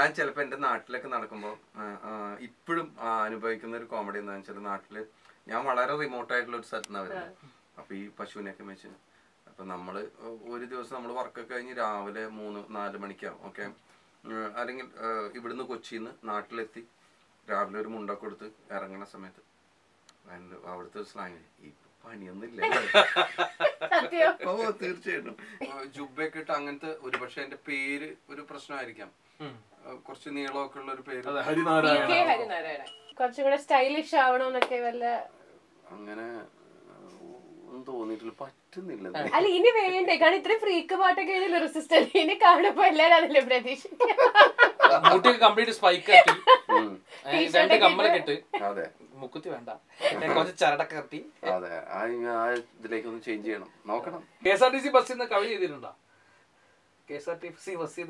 ഞാൻ ചിലപ്പോ എന്റെ നാട്ടിലൊക്കെ നടക്കുമ്പോ ഇപ്പോഴും അനുഭവിക്കുന്ന ഒരു കോമഡി എന്താണെന്ന് വെച്ചാൽ നാട്ടില് ഞാൻ വളരെ റിമോട്ട് ആയിട്ടുള്ള ഒരു സ്ഥലത്തുനിന്നാണ് വരുന്നത്. അപ്പൊ ഈ പശുവിനെയൊക്കെ വെച്ച് അപ്പൊ നമ്മള് ഒരു ദിവസം നമ്മൾ വർക്കൊക്കെ കഴിഞ്ഞ് രാവിലെ 3-4 മണിക്കാവും. ഓക്കെ, അല്ലെങ്കിൽ ഇവിടുന്ന് കൊച്ചിന്ന് നാട്ടിലെത്തി രാവിലെ ഒരു മുണ്ടൊക്കെ കൊടുത്ത് ഇറങ്ങുന്ന സമയത്ത് അവിടുത്തെ സ്ലാങ് പണിയൊന്നുമില്ല. ഓ തീർച്ചയായിട്ടും ജുബൊക്കെ ഇട്ട് അങ്ങനത്തെ ഒരു പക്ഷെ എന്റെ പേര് ഒരു പ്രശ്നമായിരിക്കാം. കുറച്ച് നീളമൊക്കെ ഉള്ള ഒരു പേര് കുറച്ചുകൂടെ സ്റ്റൈലിഷ് ആവണമെന്നൊക്കെ വല്ല അങ്ങനെ ഒന്നും തോന്നിയിട്ടില്ല, പറ്റുന്നില്ല. അല്ല ഇനി വേണ്ടേ, കാരണം ഇത്രയും ഫ്രീക്ക് പാട്ടൊക്കെ എഴുതില്ല റെസിസ്റ്റന്റ്. ഇനി കാണുമ്പോ എല്ലാരും അതല്ലേ പ്രതീക്ഷിക്കും. കംപ്ലീറ്റ് സ്പൈക്ക് ആക്കി 2 കമ്മലൊക്കെ ഇട്ട് മുക്കുത്തി വേണ്ട കുറച്ച് ചരടൊക്കെ കത്തി. അതെ, ഇതിലേക്ക് ഒന്ന് ചേഞ്ച് ചെയ്യണം, നോക്കണം. KSRTC ബസ്സിൽ നിന്ന് കവിത ചെയ്തിട്ടുണ്ടോ? KSRTC ബസ്സിൽ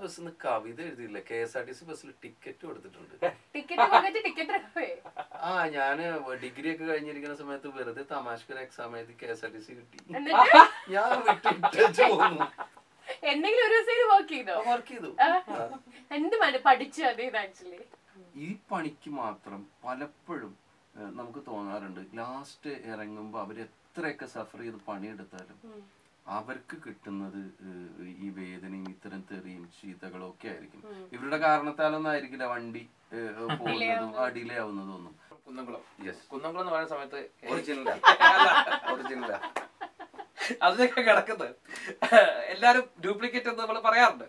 ബസ്സിൽ കവിത എഴുതിയില്ല. KSRTC ബസ്സിൽ ടിക്കറ്റ് കൊടുത്തിട്ടുണ്ട്. ഞാന് ഡിഗ്രി ഒക്കെ കഴിഞ്ഞിരിക്കുന്ന സമയത്ത് വെറുതെ തമാശക്കൊരു എക്സാം എഴുതി KSRTC കിട്ടി. ഞാൻ പോന്നു. എന്തെങ്കിലും ഒരു ദിവസം വർക്ക് ചെയ്തു. എന്ത് പഠിച്ചു? അതേ ആക്ച്വലി ഈ പണിക്ക് മാത്രം പലപ്പോഴും നമുക്ക് തോന്നാറുണ്ട്, ലാസ്റ്റ് ഇറങ്ങുമ്പോ അവര് എത്രയൊക്കെ സഫർ ചെയ്ത് പണിയെടുത്താലും അവർക്ക് കിട്ടുന്നത് ഈ വേദനയും ഇത്തരം തെറിയും ചീത്തകളും ഒക്കെ ആയിരിക്കും. ഇവരുടെ കാരണത്താലൊന്നും ആയിരിക്കില്ല വണ്ടി പോകുന്നതും ഡിലേ ആവുന്നതും ഒന്നും. കുന്നംകുളം എന്ന് പറയുന്ന സമയത്ത് ഒറിജിനലാ അതിനൊക്കെ കിടക്കുന്നത് എല്ലാരും ഡ്യൂപ്ലിക്കേറ്റ് എന്ന് നമ്മൾ പറയാറുണ്ട്.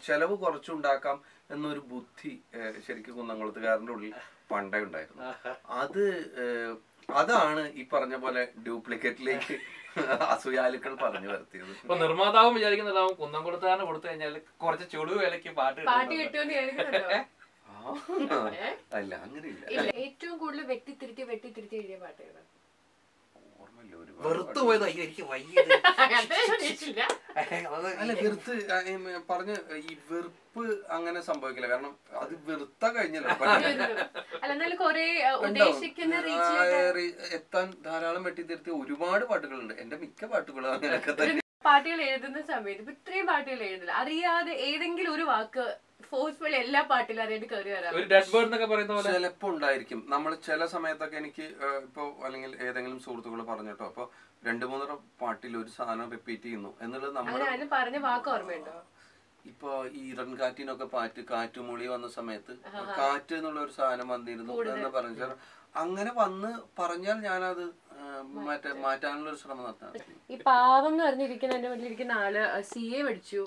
ചെലവ് കുറച്ചുണ്ടാക്കാം എന്നൊരു ബുദ്ധി ശരിക്കും കുന്നംകുളത്തുകാരന്റെ ഉള്ളിൽ പണ്ടേ ഉണ്ടായിരുന്നു. അതാണ് ഈ പറഞ്ഞ പോലെ ഡ്യൂപ്ലിക്കേറ്റിലേക്ക് അസൂയാലുക്കൾ പറഞ്ഞു വരുത്തിയത്. ഇപ്പൊ നിർമ്മാതാവും വിചാരിക്കുന്നുണ്ടാവും കുന്നംകുളത്തുകാരന് കൊടുത്തു കഴിഞ്ഞാൽ കുറച്ച് ചുളിവ് വിലക്ക് പാട്ട് അല്ല, അങ്ങനെയില്ല. ഏറ്റവും കൂടുതൽ വെട്ടിത്തിരുത്തി എഴുതിയ പാട്ടുകൾ വെറുത്തു പോയത് എനിക്ക് അല്ല, വെറുത്ത് പറഞ്ഞ ഈ വെറുപ്പ് അങ്ങനെ സംഭവിക്കില്ല. കാരണം അത് വെറുത്ത കഴിഞ്ഞല്ലോ. എത്താൻ ധാരാളം വെട്ടിത്തിരുത്തിയ ഒരുപാട് പാട്ടുകളുണ്ട്. എന്റെ മിക്ക പാട്ടുകളും അങ്ങനെയൊക്കെ തന്നെ. പാട്ടുകൾ എഴുതുന്ന സമയത്ത് ഇത്രയും പാട്ടുകൾ എഴുതില്ല, അറിയാതെ ഏതെങ്കിലും ഒരു വാക്ക് ഫോഴ്സ്ഫുള്ളി എല്ലാ പാട്ടിലും അറിയാണ്ട് കയറി വരാം. ചിലപ്പോ ഉണ്ടായിരിക്കും. നമ്മൾ ചില സമയത്തൊക്കെ എനിക്ക് ഇപ്പൊ അല്ലെങ്കിൽ ഏതെങ്കിലും സുഹൃത്തുക്കൾ പറഞ്ഞിട്ടോ അപ്പൊ 2-3 പാട്ടിൽ ഒരു സാധനം റിപ്പീറ്റ് ചെയ്യുന്നു എന്നുള്ളത് നമ്മൾ പറഞ്ഞ വാക്ക് ഓർമ്മയുണ്ടോ? ഇപ്പൊ ഈ ഇറൻകാറ്റിനൊക്കെ കാറ്റുമൂളി വന്ന സമയത്ത് കാറ്റ് എന്നുള്ള ഒരു സാധനം വന്നിരുന്നു എന്ന് പറഞ്ഞാൽ അങ്ങനെ വന്ന് പറഞ്ഞാൽ ഞാനത് മാറ്റാനുള്ള ഒരു ശ്രമം നടത്താം. ഈ പാവം എന്ന് പറഞ്ഞിരിക്കുന്ന എന്റെ വീട്ടിലിരിക്കുന്ന ആള് CA പഠിച്ചു,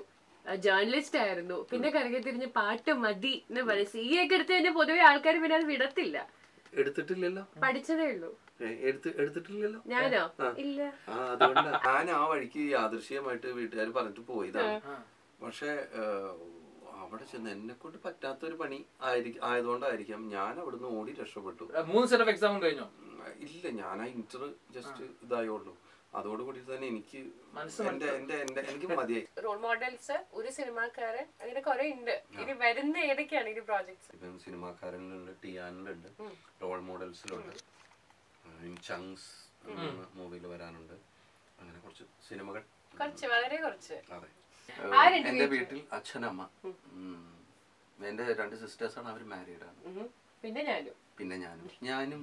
ജേർണലിസ്റ്റ് ആയിരുന്നു, പിന്നെ കരകെ തിരിഞ്ഞ് പാട്ട് മതി എന്ന് പറയും. CA ഒക്കെ എടുത്ത് കഴിഞ്ഞാൽ പൊതുവെ ആൾക്കാർ പിന്നെ അത് വിടത്തില്ല. എടുത്തിട്ടില്ലല്ലോ, പഠിച്ചതേ ഉള്ളൂ. എടുത്തിട്ടില്ലല്ലോ. ഞാനോ? ഇല്ല. അതുകൊണ്ട് ഞാൻ ആ വഴിക്ക് യാദൃശ്യമായിട്ട് വീട്ടുകാർ പറഞ്ഞിട്ട് പോയതാണ്. പക്ഷെ അവിടെ ചെന്ന് എന്നെ കൊണ്ട് പറ്റാത്തൊരു പണി ആയതുകൊണ്ടായിരിക്കാം ഞാൻ അവിടുന്ന് ഓടി രക്ഷപ്പെട്ടു. 3 സെറ്റ് ഓഫ് എക്സാം കഴിഞ്ഞോ? ഇല്ല, ഞാൻ ആ ഇന്റർ ജസ്റ്റ് ഇതായുള്ളൂ. അതോടുകൂടി തന്നെ എനിക്ക് എനിക്ക് മതിയായി. റോൾ മോഡൽസ്, ഒരു സിനിമാക്കാരൻ, അങ്ങനെ കുറെ ഉണ്ട്. ഇനി വരുന്ന ഏതൊക്കെയാണ് ഈ പ്രോജക്ട്സ്? ഇപ്പം സിനിമാക്കാരനിലുണ്ട്, ടിയാനിലുണ്ട്, റോൾ മോഡൽസിലുണ്ട്, ചങ്സ് മൂവിയിൽ വരാനുണ്ട്. അങ്ങനെ കുറച്ച് സിനിമകൾ, വളരെ കുറച്ച്. അതെ. എന്റെ വീട്ടിൽ അച്ഛനമ്മ, എന്റെ 2 സിസ്റ്റേഴ്സാണ്, അവർ മാരീഡാണ്. പിന്നെ ഞാനും